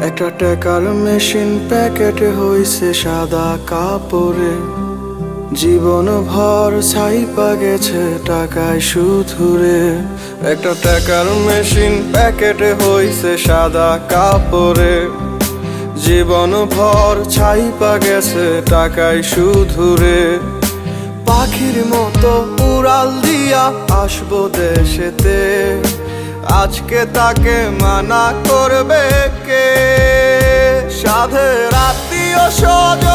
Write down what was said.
একটা টাকার মেশিন প্যাকেটে হইছে সাদা কাপড়ে, জীবন ভর ছাইপা গেছে টাকায় সুধুরে। একটা টাকার মেশিন প্যাকেটে হইছে সাদা কাপড়ে, জীবন ভর ছাইপা গেছে টাকায় সুধুরে। পাখির মতো উড়াল দিয়া আসবো দেশেতে, আজকে তাকে মানা করবে কে? সাধের আত্মীয় স্বজন